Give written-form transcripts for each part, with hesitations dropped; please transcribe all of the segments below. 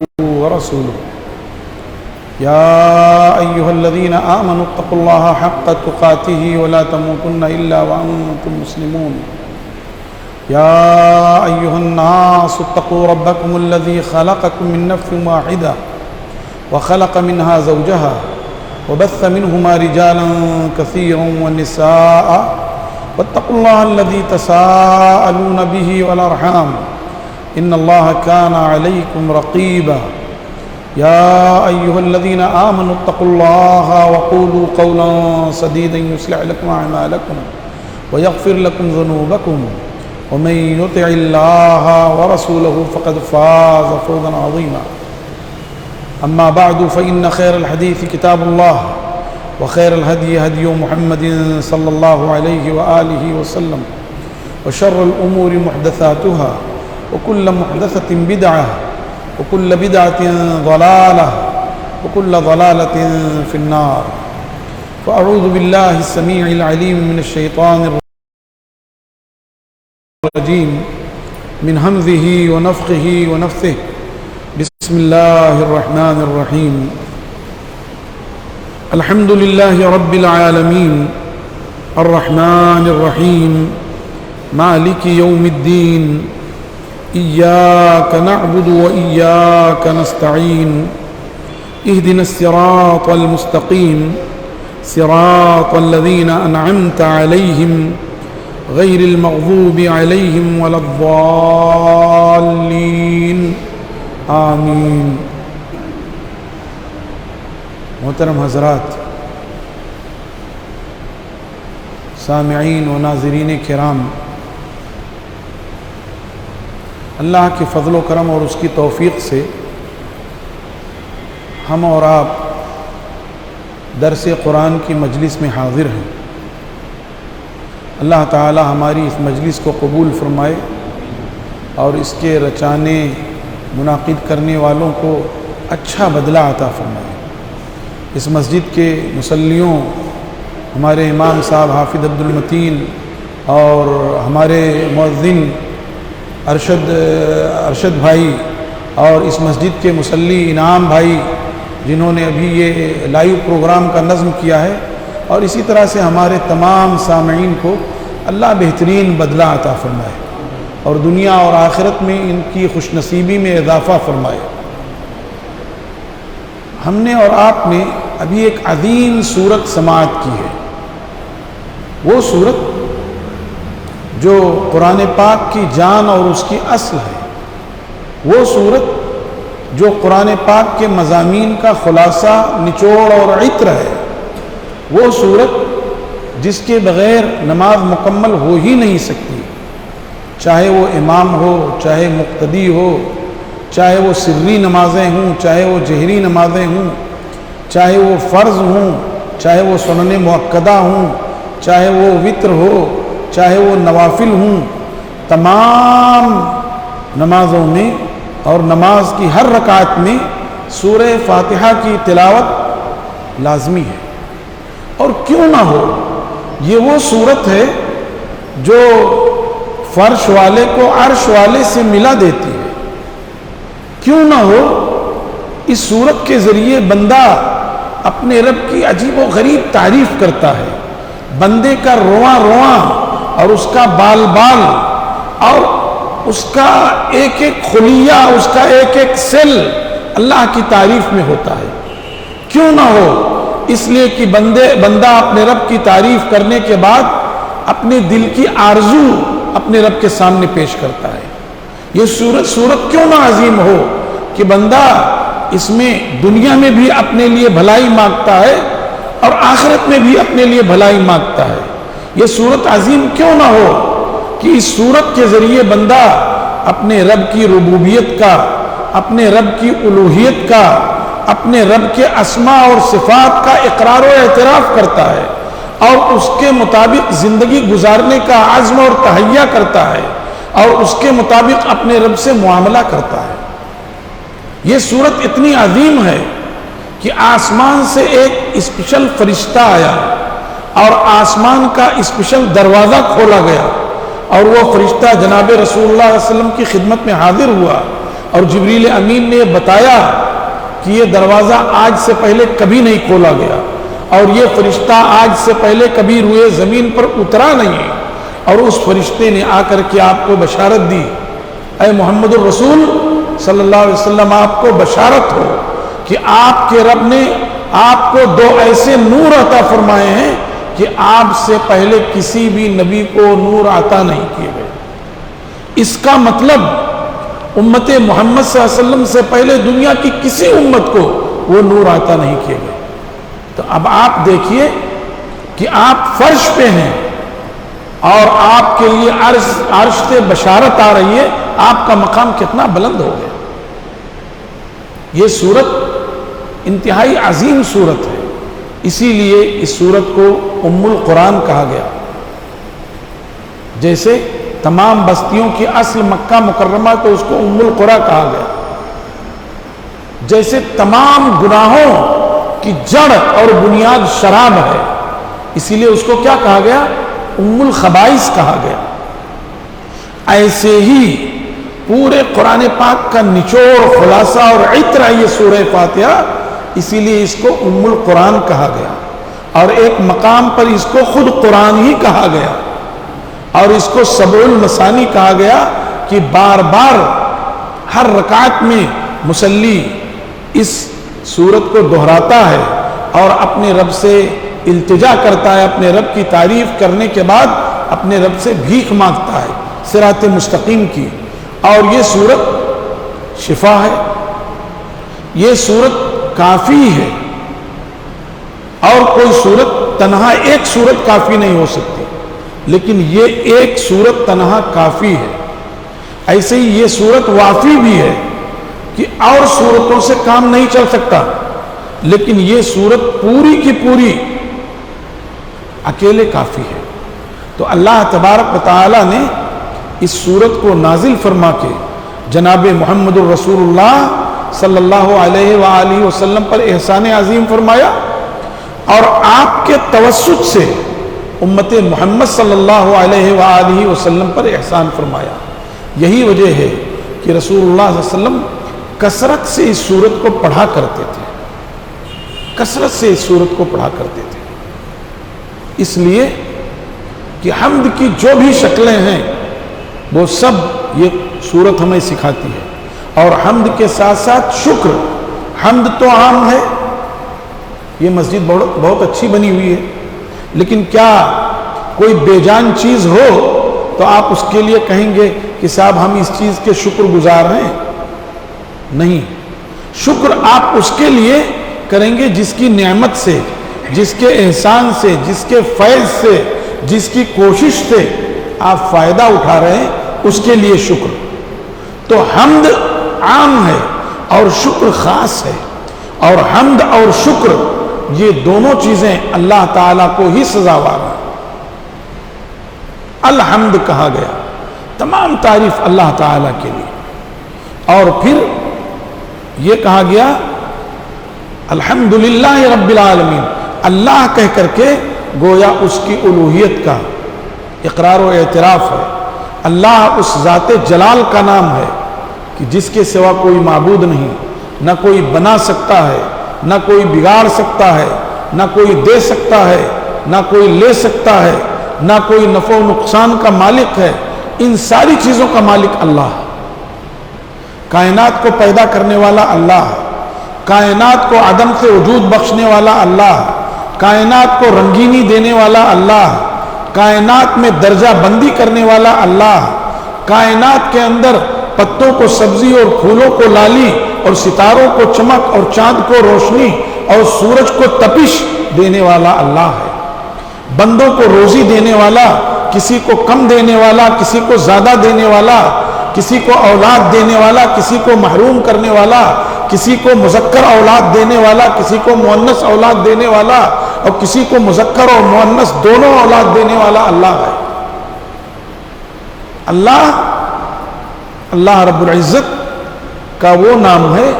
ورسوله يا أيها الذين آمنوا اتقوا الله حق تقاته ولا تموتن إلا وأنتم مسلمون يا أيها الناس اتقوا ربكم الذي خلقكم من نفس واحدة وخلق منها زوجها وبث منهما رجالا كثيرا والنساء واتقوا الله الذي تساءلون به والأرحام إن الله كان عليكم رقيبا يا أيها الذين آمنوا اتقوا الله وقولوا قولا سديدا يصلح لكم أعمالكم ويغفر لكم ذنوبكم ومن يطع الله ورسوله فقد فاز فوزا عظيما أما بعد فإن خير الحديث كتاب الله وخير الهدي هدي محمد صلى الله عليه وآله وسلم وشر الأمور محدثاتها وكل محدثة بدعة وكل بدعة ضلالة وكل ضلالة في النار فأعوذ بالله السميع العليم من الشيطان الرجيم من همزه ونفخه ونفثه بسم الله الرحمن الرحيم الحمد لله رب العالمين الرحمن الرحيم مالك يوم الدين إياك نعبد وإياك نستعين اهدنا الصراط المستقيم صراط الذين أنعمت عليهم غير المغضوب عليهم ولا الضالين آمین۔ محترم حضرات، سامعین و ناظرین کرام، اللہ کے فضل و کرم اور اس کی توفیق سے ہم اور آپ درس قرآن کی مجلس میں حاضر ہیں۔ اللہ تعالی ہماری اس مجلس کو قبول فرمائے اور اس کے رچانے منعقد کرنے والوں کو اچھا بدلہ عطا فرمائے۔ اس مسجد کے مصلیوں، ہمارے امام صاحب حافظ عبد المتین اور ہمارے مؤذن ارشد بھائی اور اس مسجد کے مصلی انعام بھائی جنہوں نے ابھی یہ لائیو پروگرام کا نظم کیا ہے، اور اسی طرح سے ہمارے تمام سامعین کو اللہ بہترین بدلہ عطا فرمائے اور دنیا اور آخرت میں ان کی خوش نصیبی میں اضافہ فرمائے۔ ہم نے اور آپ نے ابھی ایک عظیم سورت سماعت کی ہے، وہ سورت جو قرآن پاک کی جان اور اس کی اصل ہے، وہ سورت جو قرآن پاک کے مضامین کا خلاصہ، نچوڑ اور عطر ہے، وہ سورت جس کے بغیر نماز مکمل ہو ہی نہیں سکتی، چاہے وہ امام ہو، چاہے مقتدی ہو، چاہے وہ سری نمازیں ہوں، چاہے وہ جہری نمازیں ہوں، چاہے وہ فرض ہوں، چاہے وہ سنن مؤکدہ ہوں، چاہے وہ وتر ہو، چاہے وہ نوافل ہوں، تمام نمازوں میں اور نماز کی ہر رکعت میں سورہ فاتحہ کی تلاوت لازمی ہے۔ اور کیوں نہ ہو، یہ وہ صورت ہے جو فرش والے کو عرش والے سے ملا دیتی ہے۔ کیوں نہ ہو، اس صورت کے ذریعے بندہ اپنے رب کی عجیب و غریب تعریف کرتا ہے، بندے کا رواں رواں اور اس کا بال بال اور اس کا ایک ایک خلیہ، اس کا ایک ایک سیل اللہ کی تعریف میں ہوتا ہے۔ کیوں نہ ہو، اس لیے کہ بندہ اپنے رب کی تعریف کرنے کے بعد اپنے دل کی آرزو اپنے رب کے سامنے پیش کرتا ہے۔ یہ صورت کیوں نہ عظیم ہو کہ بندہ اس میں دنیا میں بھی اپنے لیے بھلائی مانگتا ہے اور آخرت میں بھی اپنے لیے بھلائی مانگتا ہے۔ یہ صورت عظیم کیوں نہ ہو کہ اس صورت کے ذریعے بندہ اپنے رب کی ربوبیت کا، اپنے رب کی الوہیت کا، اپنے رب کے اسماء اور صفات کا اقرار و اعتراف کرتا ہے اور اس کے مطابق زندگی گزارنے کا عزم اور تہیہ کرتا ہے اور اس کے مطابق اپنے رب سے معاملہ کرتا ہے۔ یہ صورت اتنی عظیم ہے کہ آسمان سے ایک اسپیشل فرشتہ آیا اور آسمان کا اسپیشل دروازہ کھولا گیا اور وہ فرشتہ جناب رسول اللہ علیہ وسلم کی خدمت میں حاضر ہوا اور جبریل امین نے یہ بتایا کہ یہ دروازہ آج سے پہلے کبھی نہیں کھولا گیا اور یہ فرشتہ آج سے پہلے کبھی روئے زمین پر اترا نہیں، اور اس فرشتے نے آ کر کے آپ کو بشارت دی، اے محمد الرسول صلی اللہ علیہ وسلم، آپ کو بشارت ہو کہ آپ کے رب نے آپ کو 2 ایسے نور عطا فرمائے ہیں کہ آپ سے پہلے کسی بھی نبی کو نور عطا نہیں کیے گئے۔ اس کا مطلب امت محمد صلی اللہ علیہ وسلم سے پہلے دنیا کی کسی امت کو وہ نور عطا نہیں کیے گئے۔ تو اب آپ دیکھیے کہ آپ فرش پہ ہیں اور آپ کے لیے عرش سے بشارت آ رہی ہے، آپ کا مقام کتنا بلند ہو گیا۔ یہ سورت انتہائی عظیم سورت ہے، اسی لیے اس سورت کو ام القرآن کہا گیا۔ جیسے تمام بستیوں کی اصل مکہ مکرمہ تو اس کو ام القرآن کہا گیا، جیسے تمام گناہوں کی جڑ اور بنیاد شراب ہے، اسی لیے اس کو کیا کہا گیا؟ ام الخبائث کہا گیا۔ ایسے ہی پورے قرآن پاک کا نچوڑ، خلاصہ اور عطر ہے یہ سورہ فاتحہ، اسی لیے اس کو ام القرآن کہا گیا، اور ایک مقام پر اس کو خود قرآن ہی کہا گیا، اور اس کو سبع المثانی کہا گیا کہ بار بار ہر رکعت میں مصلی اس سورت کو دہراتا ہے اور اپنے رب سے التجا کرتا ہے، اپنے رب کی تعریف کرنے کے بعد اپنے رب سے بھیک مانگتا ہے صراط مستقیم کی۔ اور یہ سورت شفا ہے، یہ سورت کافی ہے، اور کوئی سورت تنہا ایک سورت کافی نہیں ہو سکتی، لیکن یہ ایک سورت تنہا کافی ہے۔ ایسے ہی یہ سورت وافی بھی ہے کہ اور سورتوں سے کام نہیں چل سکتا، لیکن یہ سورت پوری کی پوری اکیلے کافی ہے۔ تو اللہ تبارک و تعالی نے اس سورت کو نازل فرما کے جناب محمد الرسول اللہ صلی اللہ علیہ وآلہ وسلم پر احسان عظیم فرمایا، اور آپ کے توسط سے امت محمد صلی اللہ علیہ وآلہ وسلم پر احسان فرمایا۔ یہی وجہ ہے کہ رسول اللہ صلی اللہ علیہ وسلم کثرت سے اس سورت کو پڑھا کرتے تھے، کثرت سے اس سورت کو پڑھا کرتے تھے، اس لیے کہ حمد کی جو بھی شکلیں ہیں وہ سب یہ سورت ہمیں سکھاتی ہے۔ اور حمد کے ساتھ ساتھ شکر، حمد تو عام ہے، یہ مسجد بہت اچھی بنی ہوئی ہے، لیکن کیا کوئی بے جان چیز ہو تو آپ اس کے لیے کہیں گے کہ صاحب ہم اس چیز کے شکر گزار ہیں؟ نہیں، شکر آپ اس کے لیے کریں گے جس کی نعمت سے، جس کے احسان سے، جس کے فیض سے، جس کی کوشش سے آپ فائدہ اٹھا رہے ہیں، اس کے لیے شکر۔ تو حمد عام ہے اور شکر خاص ہے، اور حمد اور شکر یہ دونوں چیزیں اللہ تعالیٰ کو ہی سزاوار ہیں۔ الحمد کہا گیا، تمام تعریف اللہ تعالیٰ کے لیے، اور پھر یہ کہا گیا الحمدللہ رب العالمین، اللہ کہہ کر کے گویا اس کی الوہیت کا اقرار و اعتراف ہے۔ اللہ اس ذات جلال کا نام ہے کہ جس کے سوا کوئی معبود نہیں، نہ کوئی بنا سکتا ہے، نہ کوئی بگاڑ سکتا ہے، نہ کوئی دے سکتا ہے، نہ کوئی لے سکتا ہے، نہ کوئی نفع و نقصان کا مالک ہے، ان ساری چیزوں کا مالک اللہ ہے۔ کائنات کو پیدا کرنے والا اللہ ہے، کائنات کو عدم سے وجود بخشنے والا اللہ ہے، کائنات کو رنگینی دینے والا اللہ ہے، کائنات میں درجہ بندی کرنے والا اللہ ہے، کائنات کے اندر پتوں کو سبزی اور پھولوں کو لالی اور ستاروں کو چمک اور چاند کو روشنی اور سورج کو تپش دینے والا اللہ ہے، بندوں کو روزی دینے والا، کسی کو کم دینے والا، کسی کو زیادہ دینے والا، کسی کو اولاد دینے والا، کسی کو محروم کرنے والا، کسی کو مذکر اولاد دینے والا، کسی کو مؤنث اولاد دینے والا، اور کسی کو مذکر اور مؤنث دونوں اولاد دینے والا اللہ ہے۔ اللہ رب العزت کا وہ نام ہے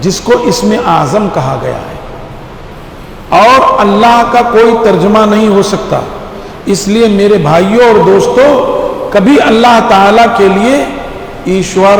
جس کو اسم اعظم کہا گیا ہے، اور اللہ کا کوئی ترجمہ نہیں ہو سکتا۔ اس لیے میرے بھائیوں اور دوستوں، کبھی اللہ تعالیٰ کے لیے ایشور،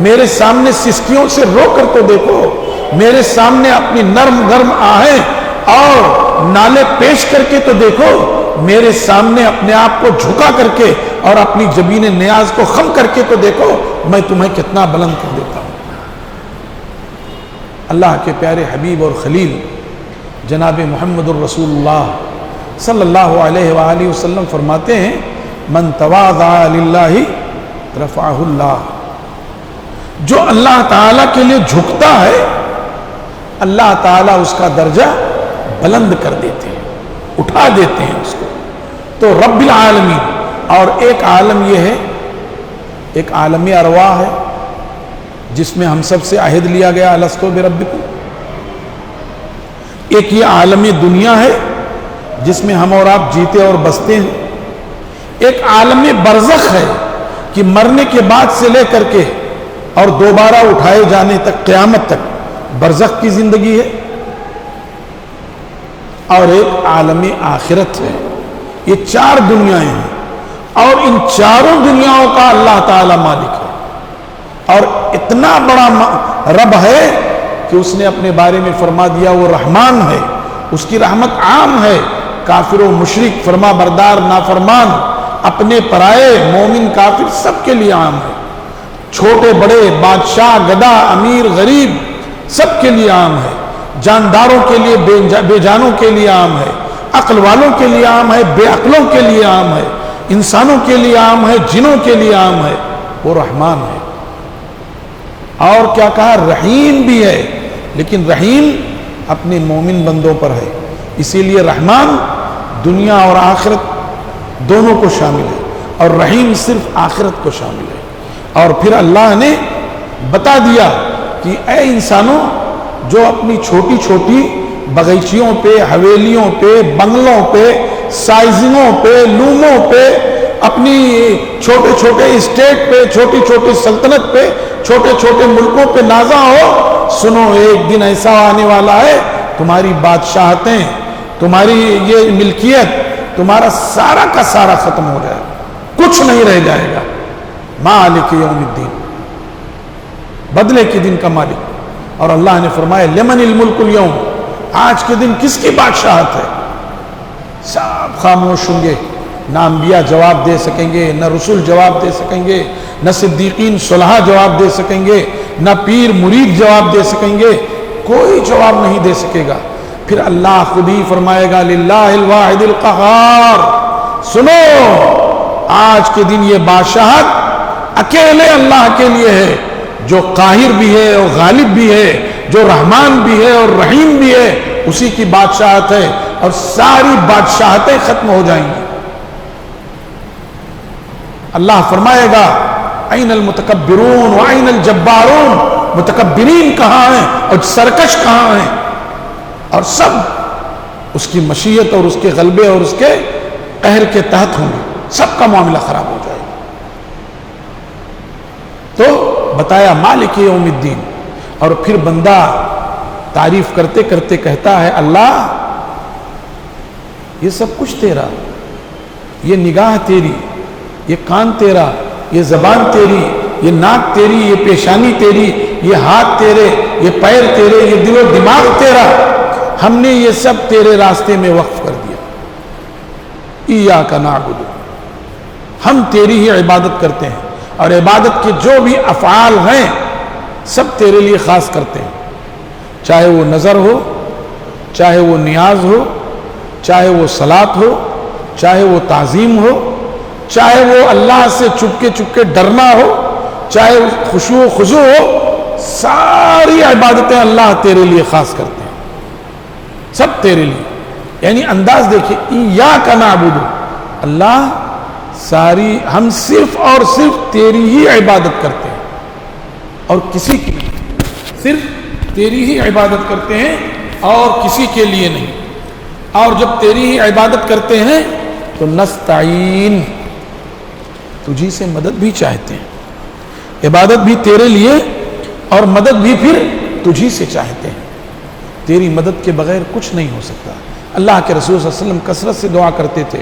میرے سامنے سسکیوں سے رو کر تو دیکھو، میرے سامنے اپنی نرم گرم آہیں اور نالے پیش کر کے تو دیکھو، میرے سامنے اپنے آپ کو جھکا کر کے اور اپنی جبین نیاز کو خم کر کے تو دیکھو، میں تمہیں کتنا بلند کر دیتا ہوں۔ اللہ کے پیارے حبیب اور خلیل جناب محمد الرسول اللہ صلی اللہ علیہ وآلہ وسلم فرماتے ہیں، من تواضع للہ رفعہ اللہ، جو اللہ تعالیٰ کے لیے جھکتا ہے اللہ تعالیٰ اس کا درجہ بلند کر دیتے ہیں، اٹھا دیتے ہیں اس کو۔ تو رب العالمین، اور ایک عالم یہ ہے، ایک عالم ارواح ہے جس میں ہم سب سے عہد لیا گیا الستو بربکم، ایک یہ عالم دنیا ہے جس میں ہم اور آپ جیتے اور بستے ہیں، ایک عالم برزخ ہے کہ مرنے کے بعد سے لے کر کے اور دوبارہ اٹھائے جانے تک، قیامت تک برزخ کی زندگی ہے، اور ایک عالم آخرت ہے۔ یہ چار دنیایں ہیں اور ان چاروں دنیاؤں کا اللہ تعالی مالک ہے، اور اتنا بڑا رب ہے کہ اس نے اپنے بارے میں فرما دیا وہ رحمان ہے، اس کی رحمت عام ہے، کافر و مشرک، فرما بردار نافرمان، اپنے پرائے، مومن کافر، سب کے لیے عام ہے، چھوٹے بڑے، بادشاہ گدا، امیر غریب، سب کے لیے عام ہے، جانداروں کے لیے، بے جانوں کے لیے عام ہے، عقل والوں کے لیے عام ہے، بے عقلوں کے لیے عام ہے، انسانوں کے لیے عام ہے، جنوں کے لیے عام ہے، وہ رحمان ہے۔ اور کیا کہا؟ رحیم بھی ہے، لیکن رحیم اپنے مومن بندوں پر ہے، اسی لیے رحمان دنیا اور آخرت دونوں کو شامل ہے، اور رحیم صرف آخرت کو شامل ہے۔ اور پھر اللہ نے بتا دیا کہ اے انسانوں، جو اپنی چھوٹی چھوٹی بغیچیوں پہ، حویلیوں پہ، بنگلوں پہ، سائزنوں پہ، لوموں پہ، اپنی چھوٹے چھوٹے اسٹیٹ پہ، چھوٹی چھوٹی سلطنت پہ، چھوٹے چھوٹے ملکوں پہ نازا ہو، سنو ایک دن ایسا آنے والا ہے تمہاری بادشاہتیں، تمہاری یہ ملکیت، تمہارا سارا کا سارا ختم ہو جائے گا، کچھ نہیں رہ جائے گا۔ مالک یوم الدین، بدلے کے دن کا مالک۔ اور اللہ نے فرمایا لمن الملک اليوم، آج کے دن کس کی بادشاہت ہے؟ سب خاموش ہوں گے، نہ انبیاء جواب دے سکیں گے، نہ رسول جواب دے سکیں گے، نہ صدیقین صلحاء جواب دے سکیں گے، نہ پیر مرید جواب دے سکیں گے، کوئی جواب نہیں دے سکے گا۔ پھر اللہ خود ہی فرمائے گا للہ الواحد القہار، سنو آج کے دن یہ بادشاہت اکیلے اللہ کے لیے ہے، جو قاہر بھی ہے اور غالب بھی ہے، جو رحمان بھی ہے اور رحیم بھی ہے، اسی کی بادشاہت ہے، اور ساری بادشاہتیں ختم ہو جائیں گی۔ اللہ فرمائے گا این المتکبرون وین الجبارون، متکبرین کہاں ہیں اور سرکش کہاں ہیں، اور سب اس کی مشیت اور اس کے غلبے اور اس کے قہر کے تحت ہوں گے، سب کا معاملہ خراب ہو جائے گا۔ تو بتایا مالک یوم الدین، اور پھر بندہ تعریف کرتے کرتے کہتا ہے اللہ یہ سب کچھ تیرا، یہ نگاہ تیری، یہ کان تیرا، یہ زبان تیری، یہ ناک تیری، یہ پیشانی تیری، یہ ہاتھ تیرے، یہ پیر تیرے، یہ دل و دماغ تیرا، ہم نے یہ سب تیرے راستے میں وقف کر دیا۔ ایاک نعبد، ہم تیری ہی عبادت کرتے ہیں، اور عبادت کے جو بھی افعال ہیں سب تیرے لیے خاص کرتے ہیں، چاہے وہ نظر ہو، چاہے وہ نیاز ہو، چاہے وہ صلاۃ ہو، چاہے وہ تعظیم ہو، چاہے وہ اللہ سے چپکے چپکے ڈرنا ہو، چاہے خشوع و خضوع ہو، ساری عبادتیں اللہ تیرے لیے خاص کرتے ہیں، سب تیرے لیے۔ یعنی انداز دیکھیں، ایاک نعبد، اللہ ساری ہم صرف اور صرف تیری ہی عبادت کرتے ہیں، اور کسی کی نہیں، صرف تیری ہی عبادت کرتے ہیں اور کسی کے لیے نہیں۔ اور جب تیری ہی عبادت کرتے ہیں تو نستعین، تجھی سے مدد بھی چاہتے ہیں، عبادت بھی تیرے لیے اور مدد بھی پھر تجھی سے چاہتے ہیں، تیری مدد کے بغیر کچھ نہیں ہو سکتا۔ اللہ کے رسول صلی اللہ علیہ وسلم کثرت سے دعا کرتے تھے،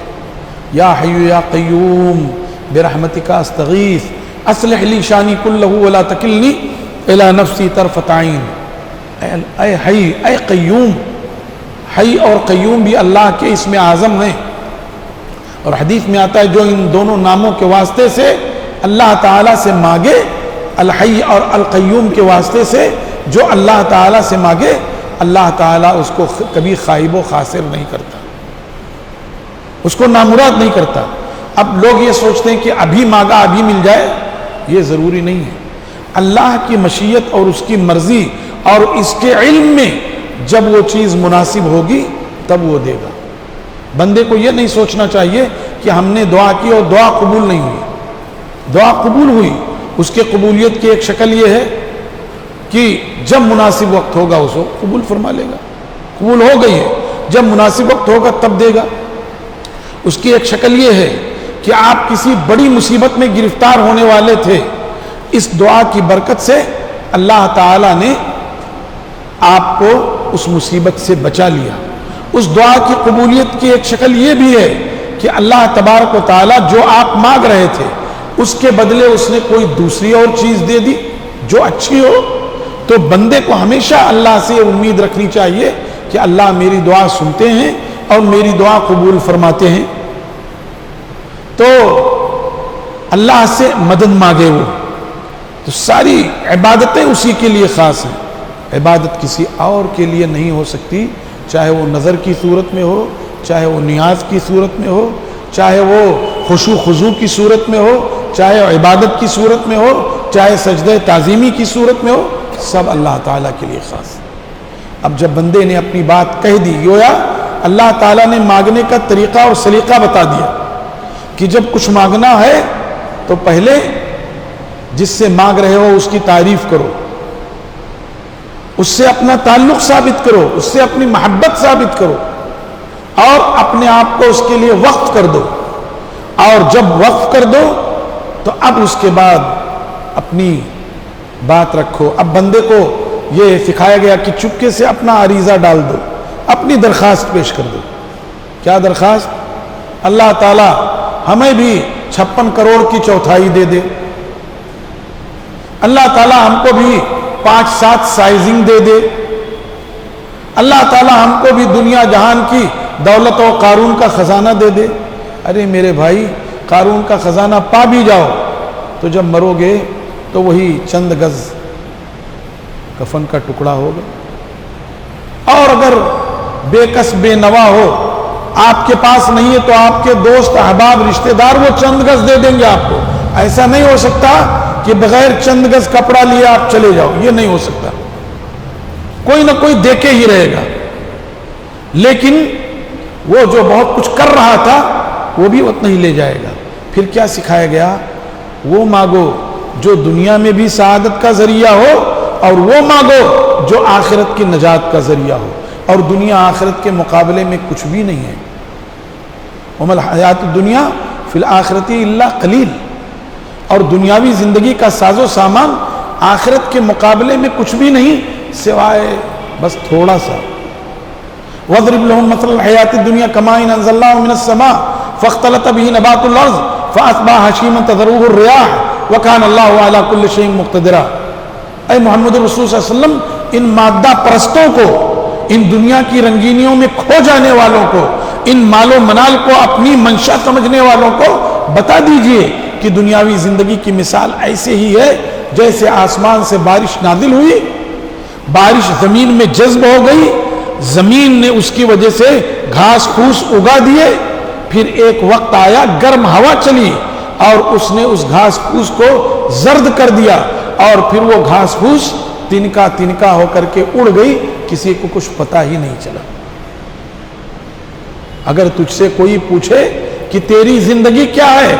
یا حی یا قیوم برحمتک استغیث، اصلح لی شانی کلہ ولا تکلنی الی نفسی طرفۃ عین. اے حی، اے قیوم. حی اور قیوم بھی اللہ کے اسم اعظم ہیں، اور حدیث میں آتا ہے جو ان دونوں ناموں کے واسطے سے اللہ تعالیٰ سے مانگے، الحی اور القیوم کے واسطے سے جو اللہ تعالیٰ سے مانگے، اللہ تعالیٰ اس کو کبھی خائب و خاسر نہیں کرتا، اس کو نامراد نہیں کرتا. اب لوگ یہ سوچتے ہیں کہ ابھی مانگا ابھی مل جائے، یہ ضروری نہیں ہے. اللہ کی مشیت اور اس کی مرضی اور اس کے علم میں جب وہ چیز مناسب ہوگی تب وہ دے گا. بندے کو یہ نہیں سوچنا چاہیے کہ ہم نے دعا کی اور دعا قبول نہیں ہوئی. دعا قبول ہوئی، اس کے قبولیت کی ایک شکل یہ ہے کہ جب مناسب وقت ہوگا اس کو قبول فرما لے گا. قبول ہو گئی ہے، جب مناسب وقت ہوگا تب دے گا. اس کی ایک شکل یہ ہے کہ آپ کسی بڑی مصیبت میں گرفتار ہونے والے تھے، اس دعا کی برکت سے اللہ تعالیٰ نے آپ کو اس مصیبت سے بچا لیا. اس دعا کی قبولیت کی ایک شکل یہ بھی ہے کہ اللہ تبارک و تعالیٰ جو آپ مانگ رہے تھے اس کے بدلے اس نے کوئی دوسری اور چیز دے دی جو اچھی ہو. تو بندے کو ہمیشہ اللہ سے امید رکھنی چاہیے کہ اللہ میری دعا سنتے ہیں اور میری دعا قبول فرماتے ہیں. تو اللہ سے مدد مانگے وہ. تو ساری عبادتیں اسی کے لیے خاص ہیں. عبادت کسی اور کے لیے نہیں ہو سکتی، چاہے وہ نظر کی صورت میں ہو، چاہے وہ نیاز کی صورت میں ہو، چاہے وہ خشوع خضوع کی صورت میں ہو، چاہے عبادت کی صورت میں ہو، چاہے سجدہ تعظیمی کی صورت میں ہو، سب اللہ تعالیٰ کے لیے خاص. اب جب بندے نے اپنی بات کہہ دی، گویا اللہ تعالیٰ نے مانگنے کا طریقہ اور سلیقہ بتا دیا کہ جب کچھ مانگنا ہے تو پہلے جس سے مانگ رہے ہو اس کی تعریف کرو، اس سے اپنا تعلق ثابت کرو، اس سے اپنی محبت ثابت کرو، اور اپنے آپ کو اس کے لیے وقف کر دو. اور جب وقف کر دو تو اب اس کے بعد اپنی بات رکھو. اب بندے کو یہ سکھایا گیا کہ چپکے سے اپنا عریضہ ڈال دو، اپنی درخواست پیش کر دو. کیا درخواست؟ اللہ تعالیٰ ہمیں بھی 56 کروڑ کی چوتھائی دے دے. اللہ تعالیٰ ہم کو بھی 5-7 سائزنگ دے دے. اللہ تعالیٰ ہم کو بھی دنیا جہان کی دولت و قارون کا خزانہ دے دے. ارے میرے بھائی، قارون کا خزانہ پا بھی جاؤ تو جب مرو گے تو وہی چند گز کفن کا ٹکڑا ہوگا. اور اگر بے کس بے نوا ہو، آپ کے پاس نہیں ہے تو آپ کے دوست احباب رشتہ دار وہ چند گز دے دیں گے آپ کو. ایسا نہیں ہو سکتا کہ بغیر چند گز کپڑا لیے آپ چلے جاؤ، یہ نہیں ہو سکتا. کوئی نہ کوئی دے کے ہی رہے گا. لیکن وہ جو بہت کچھ کر رہا تھا وہ بھی اتنا ہی لے جائے گا. پھر کیا سکھایا گیا؟ وہ مانگو جو دنیا میں بھی سعادت کا ذریعہ ہو، اور وہ مانگو جو آخرت کی نجات کا ذریعہ ہو. اور دنیا آخرت کے مقابلے میں کچھ بھی نہیں ہے. وما الحیات الدنیا فی الآخرۃ الا قلیل. اور دنیاوی زندگی کا ساز و سامان آخرت کے مقابلے میں کچھ بھی نہیں سوائے بس تھوڑا سا. وَاضْرِبْ لَهُمْ مَثَلَ الْحَيَاةِ الدُّنْيَا كَمَاءٍ أَنزَلْنَاهُ مِنَ السَّمَاءِ فَاخْتَلَطَ بِهِ نَبَاتُ الْأَرْضِ فَأَصْبَحَ هَشِيمًا تَذْرُوهُ الرِّيَاحُ وَكَانَ اللَّهُ عَلَى كُلِّ شَيْءٍ مُقْتَدِرًا. اے محمد رسول صلی اللہ علیہ وسلم، ان مادہ پرستوں کو، ان دنیا کی رنگینیوں میں کھو جانے والوں کو، ان مال و منال کو اپنی منشا سمجھنے والوں کو بتا دیجئے کہ دنیاوی زندگی کی مثال ایسے ہی ہے جیسے آسمان سے بارش نازل ہوئی، بارش زمین میں جذب ہو گئی، زمین نے اس کی وجہ سے گھاس پھوس اگا دیے، پھر ایک وقت آیا گرم ہوا چلی اور اس نے اس گھاس پھوس کو زرد کر دیا، اور پھر وہ گھاس پھوس تنکا تنکا ہو کر کے اڑ گئی، کسی کو کچھ پتا ہی نہیں چلا. اگر تجھ سے کوئی پوچھے کہ تیری زندگی کیا ہے،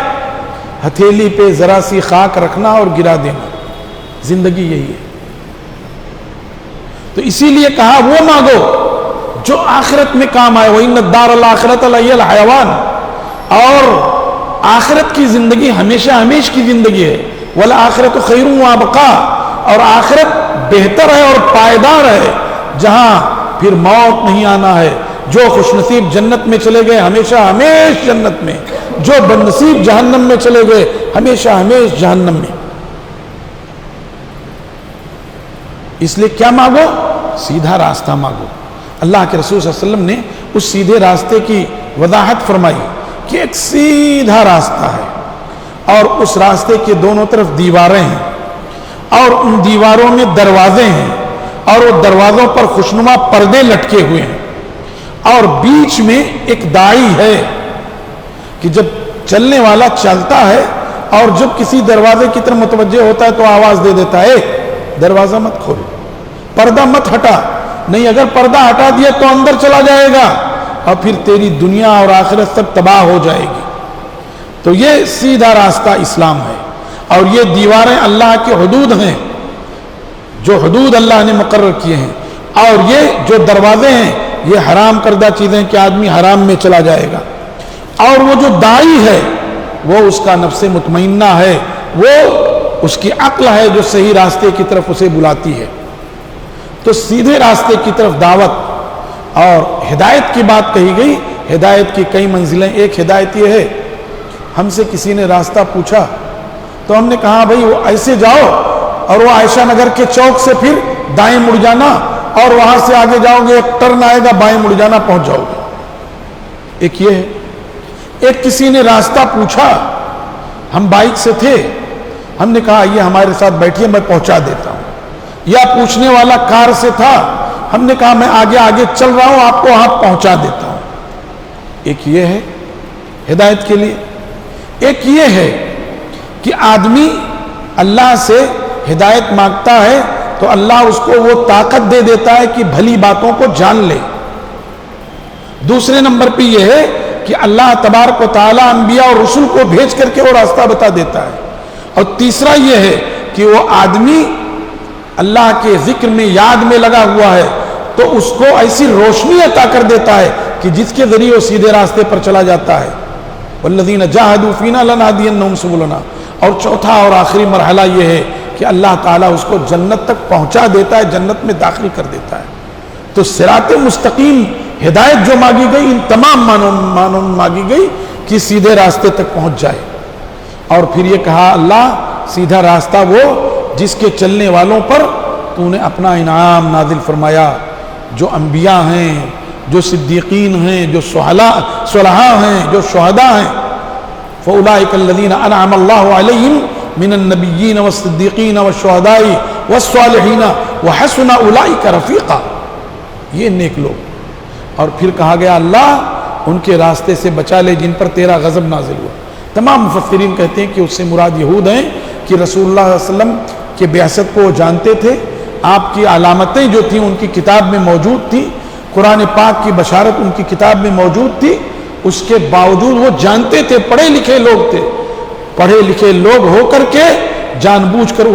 ہتھیلی پہ ذرا سی خاک رکھنا اور گرا دینا، زندگی یہی ہے. تو اسی لیے کہا وہ مانگو جو آخرت میں کام آئے. وَإِنَّ الدَّارَ الْآخِرَةَ لَهِيَ الْحَيَوَانُ. اور آخرت کی زندگی ہمیشہ ہمیش کی زندگی ہے. وَالْآخِرَةُ خَيْرٌ وَأَبْقَىٰ. اور آخرت بہتر ہے اور پائیدار ہے، جہاں پھر موت نہیں آنا ہے، جو خوش نصیب جنت میں چلے گئے ہمیشہ ہمیش جنت میں، جو بد نصیب جہنم میں چلے گئے ہمیشہ ہمیش جہنم میں۔ اس لیے کیا مانگو؟ سیدھا راستہ مانگو۔ اللہ کے رسول صلی اللہ علیہ وسلم نے اس سیدھے راستے کی وضاحت فرمائی کہ ایک سیدھا راستہ ہے اور اس راستے کے دونوں طرف دیواریں ہیں اور ان دیواروں میں دروازے ہیں اور وہ دروازوں پر خوشنما پردے لٹکے ہوئے ہیں اور بیچ میں ایک داعی ہے کہ جب چلنے والا چلتا ہے اور جب کسی دروازے کی طرف متوجہ ہوتا ہے تو آواز دے دیتا ہے دروازہ مت کھولو، پردہ مت ہٹا، نہیں اگر پردہ ہٹا دیا تو اندر چلا جائے گا اور پھر تیری دنیا اور آخرت سب تباہ ہو جائے گی۔ تو یہ سیدھا راستہ اسلام ہے اور یہ دیواریں اللہ کی حدود ہیں، جو حدود اللہ نے مقرر کیے ہیں، اور یہ جو دروازے ہیں یہ حرام کردہ چیزیں کہ آدمی حرام میں چلا جائے گا، اور وہ جو داعی ہے وہ اس کا نفس مطمئنہ ہے، وہ اس کی عقل ہے جو صحیح راستے کی طرف اسے بلاتی ہے۔ تو سیدھے راستے کی طرف دعوت اور ہدایت کی بات کہی گئی۔ ہدایت کی کئی منزلیں، ایک ہدایت یہ ہے، ہم سے کسی نے راستہ پوچھا تو ہم نے کہا بھائی وہ ایسے جاؤ اور وہ عائشہ نگر کے چوک سے پھر دائیں مڑ جانا اور وہاں سے آگے جاؤ گے ایک ٹرن آئے گا بائیں مڑ جانا پہنچ جاؤ گے، ایک یہ ہے۔ ایک کسی نے راستہ پوچھا، ہم بائک سے تھے، ہم نے کہا یہ ہمارے ساتھ بیٹھیے میں پہنچا دیتا ہوں، یا پوچھنے والا کار سے تھا، ہم نے کہا میں آگے آگے چل رہا ہوں آپ کو وہاں پہنچا دیتا ہوں۔ ایک یہ ہے ہدایت کے لیے۔ ایک یہ ہے کہ آدمی اللہ سے ہدایت مانگتا ہے تو اللہ اس کو وہ طاقت دے دیتا ہے کہ بھلی باتوں کو جان لے۔ دوسرے نمبر پہ یہ ہے کہ اللہ تبارک و تعالی انبیاء اور رسول کو بھیج کر کے وہ راستہ بتا دیتا ہے۔ اور تیسرا یہ ہے کہ وہ آدمی اللہ کے ذکر میں یاد میں لگا ہوا ہے تو اس کو ایسی روشنی عطا کر دیتا ہے کہ جس کے ذریعے وہ سیدھے راستے پر چلا جاتا ہے۔ والذین جاہدوا فینا لنہدینہم سبلنا۔ اور چوتھا اور آخری مرحلہ یہ ہے کہ اللہ تعالیٰ اس کو جنت تک پہنچا دیتا ہے، جنت میں داخل کر دیتا ہے۔ تو صراط مستقیم ہدایت جو مانگی گئی ان تمام معنوں میں مانگی گئی کہ سیدھے راستے تک پہنچ جائے۔ اور پھر یہ کہا اللہ سیدھا راستہ وہ جس کے چلنے والوں پر تو نے اپنا انعام نازل فرمایا، جو انبیاء ہیں، جو صدیقین ہیں، جو صلحاء ہیں، جو شہداء ہیں۔ فَأُولَٰئِكَ الَّذِينَ أَنْعَمَ اللَّهُ عَلَيْهِمْ مِنَ النَّبِيِّينَ وَالصِّدِّيقِينَ وَالشُّهَدَاءِ وَالصَّالِحِينَ وَحَسُنَ أُولَٰئِكَ رَفِيقًا۔ یہ نیک لوگ۔ اور پھر کہا گیا اللہ ان کے راستے سے بچا لے جن پر تیرا غضب نازل ہوا۔ تمام مفسرین کہتے ہیں کہ اس سے مراد یہود ہیں کہ رسول اللہ صلی اللہ علیہ وسلم کے بعثت کو وہ جانتے تھے، آپ کی علامتیں جو تھیں ان کی کتاب میں موجود تھی، قرآن پاک کی بشارت ان کی کتاب میں موجود تھی، اس کے باوجود وہ جانتے تھے، پڑھے لکھے لوگ تھے، پڑھے لکھے لوگ ہو کر کے جان بوجھ کر